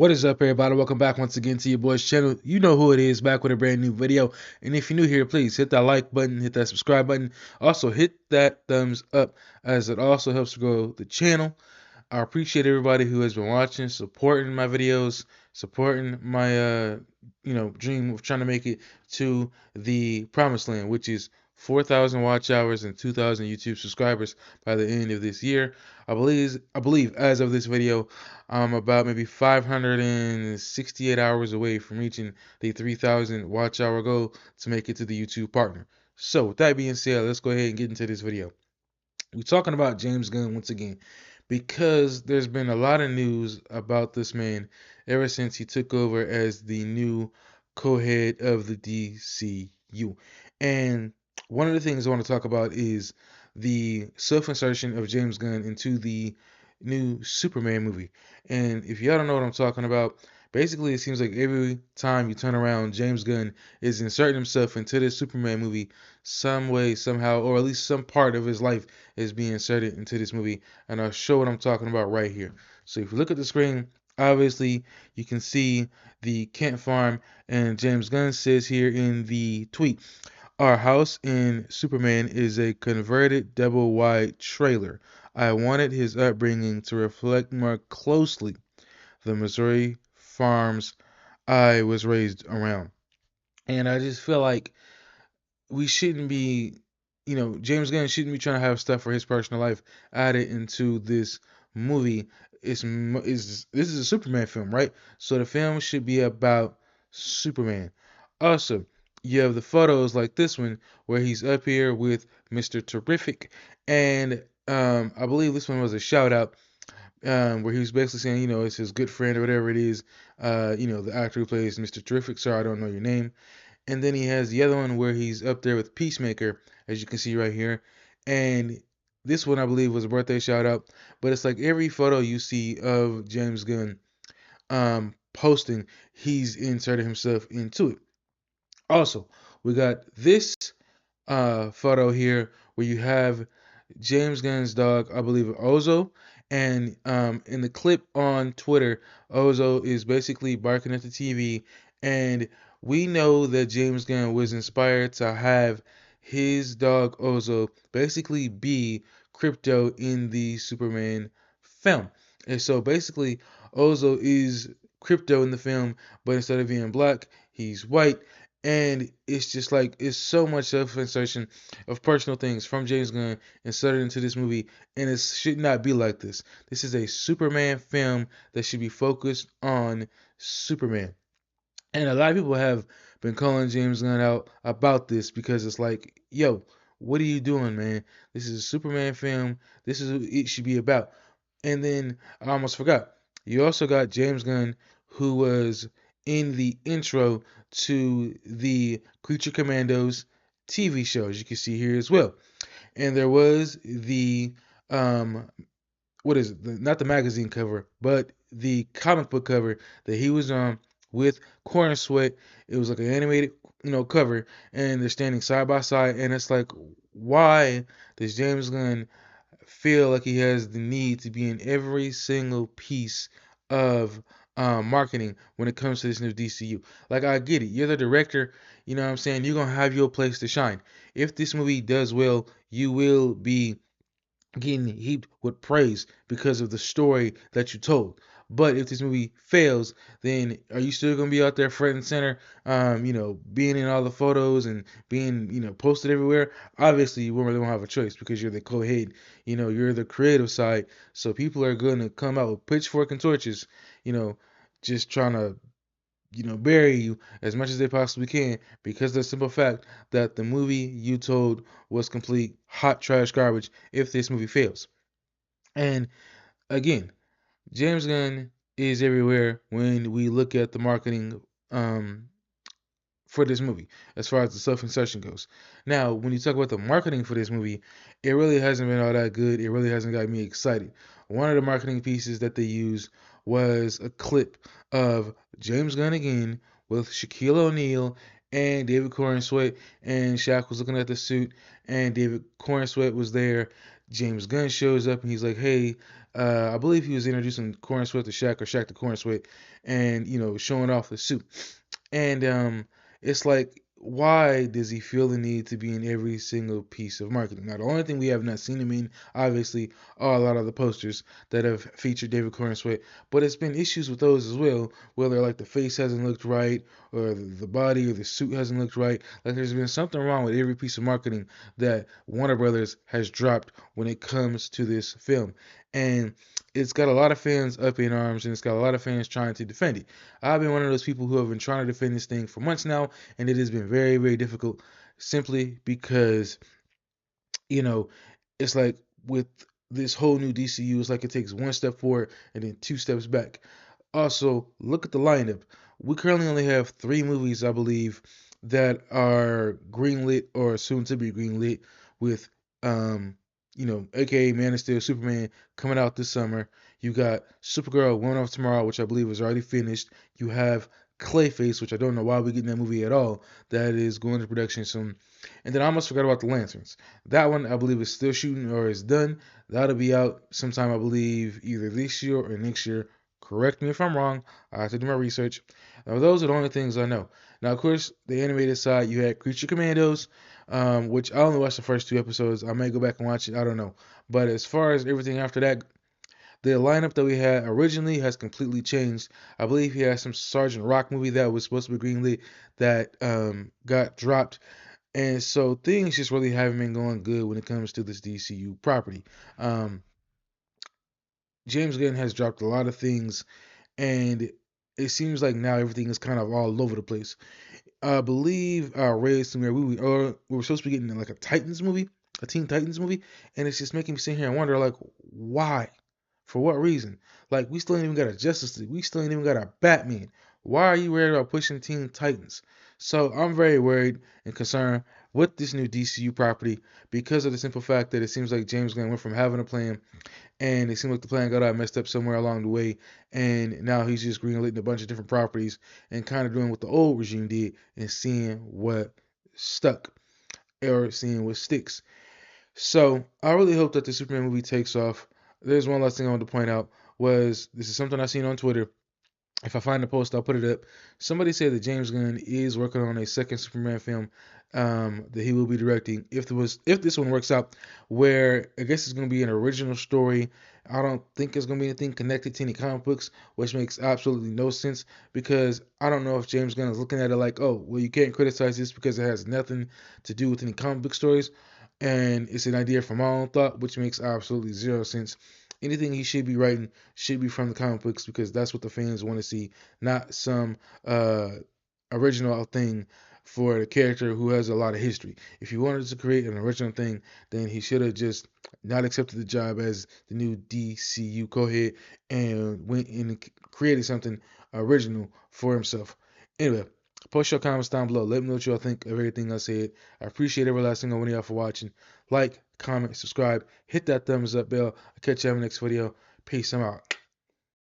What is up, everybody? Welcome back once again to your boy's channel. You know who it is, back with a brand new video. And if you're new here, please hit that like button, hit that subscribe button. Also, hit that thumbs up, as it also helps to grow the channel. I appreciate everybody who has been watching, supporting my videos, supporting my dream of trying to make it to the promised land, which is 4,000 watch hours and 2,000 YouTube subscribers by the end of this year. I believe as of this video, I'm about maybe 568 hours away from reaching the 3,000 watch hour goal to make it to the YouTube partner. So with that being said, let's go ahead and get into this video. We're talking about James Gunn once again because there's been a lot of news about this man ever since he took over as the new co-head of the DCU. And one of the things I want to talk about is the self-insertion of James Gunn into the new Superman movie. And if y'all don't know what I'm talking about, basically it seems like every time you turn around, James Gunn is inserting himself into this Superman movie some way, somehow, or at least some part of his life is being inserted into this movie. And I'll show what I'm talking about right here. So if you look at the screen, obviously you can see the Kent farm, and James Gunn says here in the tweet, "Our house in Superman is a converted double wide trailer. I wanted his upbringing to reflect more closely the Missouri farms I was raised around." And I just feel like we shouldn't be, James Gunn shouldn't be trying to have stuff for his personal life added into this movie. This is a Superman film, right? So the film should be about Superman. Also, you have the photos like this one where he's up here with Mr. Terrific, and I believe this one was a shout out, where he was basically saying, it's his good friend or whatever it is, the actor who plays Mr. Terrific. Sorry, I don't know your name. And then he has the other one where he's up there with Peacemaker, as you can see right here. And this one, I believe, was a birthday shout out. But it's like every photo you see of James Gunn posting, he's inserted himself into it. Also, we got this photo here where you have James Gunn's dog, I believe Ozo, and in the clip on Twitter, Ozo is basically barking at the TV, and we know that James Gunn was inspired to have his dog Ozo basically be Crypto in the Superman film. And so basically, Ozo is Crypto in the film, but instead of being black, he's white. And it's just like it's so much self-insertion of personal things from James Gunn inserted into this movie, and it should not be like this. This is a Superman film that should be focused on Superman. And a lot of people have been calling James Gunn out about this because it's like, yo, what are you doing, man? This is a Superman film. This is what it should be about. And then I almost forgot. You also got James Gunn, who was in the intro to the Creature Commandos TV show, as you can see here as well. And there was the what is it? Not the magazine cover, but the comic book cover that he was on with Corenswet. It was like an animated, cover, and they're standing side by side. And it's like, why does James Gunn feel like he has the need to be in every single piece of marketing when it comes to this new DCU? Like, I get it. You're the director. You know what I'm saying? You're going to have your place to shine. If this movie does well, you will be getting heaped with praise because of the story that you told. But if this movie fails, then are you still gonna be out there front and center, being in all the photos and being, posted everywhere? Obviously, you really won't have a choice because you're the co-head, you're the creative side. So people are gonna come out with pitchfork and torches, you know, just trying to bury you as much as they possibly can because of the simple fact that the movie you told was complete hot trash garbage if this movie fails. And again, James Gunn is everywhere when we look at the marketing um, for this movie as far as the self-insertion goes. Now, when you talk about the marketing for this movie, it really hasn't been all that good. It really hasn't got me excited. One of the marketing pieces that they used was a clip of James Gunn again with Shaquille O'Neal and David Corenswet and Shaq was looking at the suit, and David Corenswet was there. James Gunn shows up and he's like, "Hey, I believe he was introducing Corenswet to Shaq or Shaq to Corenswet, and showing off the suit." And it's like, why does he feel the need to be in every single piece of marketing? Now, the only thing we have not seen him in, obviously, are a lot of the posters that have featured David Corenswet, but it's been issues with those as well, whether like the face hasn't looked right, or the body or the suit hasn't looked right. Like there's been something wrong with every piece of marketing that Warner Brothers has dropped when it comes to this film. And it's got a lot of fans up in arms, and it's got a lot of fans trying to defend it. I've been one of those people who have been trying to defend this thing for months now, and it has been very, very difficult simply because, you know, it's like with this whole new DCU, it's like it takes one step forward and then two steps back. Also, look at the lineup. We currently only have three movies, I believe, that are greenlit or soon to be greenlit with, um, aka Man of Steel, Superman coming out this summer. You got Supergirl, Woman of Tomorrow, which I believe is already finished. You have Clayface, which I don't know why we're getting that movie at all. That is going to production soon. And then I almost forgot about the Lanterns. That one I believe is still shooting or is done. That'll be out sometime, I believe, either this year or next year. Correct me if I'm wrong. I have to do my research. Now, those are the only things I know. Now, of course, the animated side, you had Creature Commandos, which I only watched the first two episodes. I may go back and watch it. I don't know. But as far as everything after that, the lineup that we had originally has completely changed. I believe he has some Sergeant Rock movie that was supposed to be greenlit that got dropped. And so things just really haven't been going good when it comes to this DCU property. Um, James Gunn has dropped a lot of things, and it seems like now everything is kind of all over the place. I believe I read somewhere we were supposed to be getting like a Titans movie, a Teen Titans movie, and it's just making me sit here and wonder like why, for what reason? Like we still ain't even got a Justice League, we still ain't even got a Batman. Why are you worried about pushing Teen Titans? So I'm very worried and concerned with this new DCU property because of the simple fact that it seems like James Gunn went from having a plan and it seemed like the plan got out messed up somewhere along the way, and now he's just greenlighting a bunch of different properties and kind of doing what the old regime did and seeing what stuck or seeing what sticks. So I really hope that the Superman movie takes off. There's one last thing I want to point out was this is something I seen on Twitter. If I find the post, I'll put it up. Somebody said that James Gunn is working on a second Superman film that he will be directing. If this one works out, where I guess it's going to be an original story. I don't think it's going to be anything connected to any comic books, which makes absolutely no sense because I don't know if James Gunn is looking at it like, oh, well, you can't criticize this because it has nothing to do with any comic book stories, and it's an idea from my own thought, which makes absolutely zero sense. Anything he should be writing should be from the comic books because that's what the fans want to see, not some original thing for a character who has a lot of history. If he wanted to create an original thing, then he should have just not accepted the job as the new DCU co-head and went in and created something original for himself. Anyway, post your comments down below. Let me know what y'all think of everything I said. I appreciate every last single one of y'all for watching. Like, comment, subscribe, hit that thumbs up bell. I'll catch you on the next video. Peace. I'm out.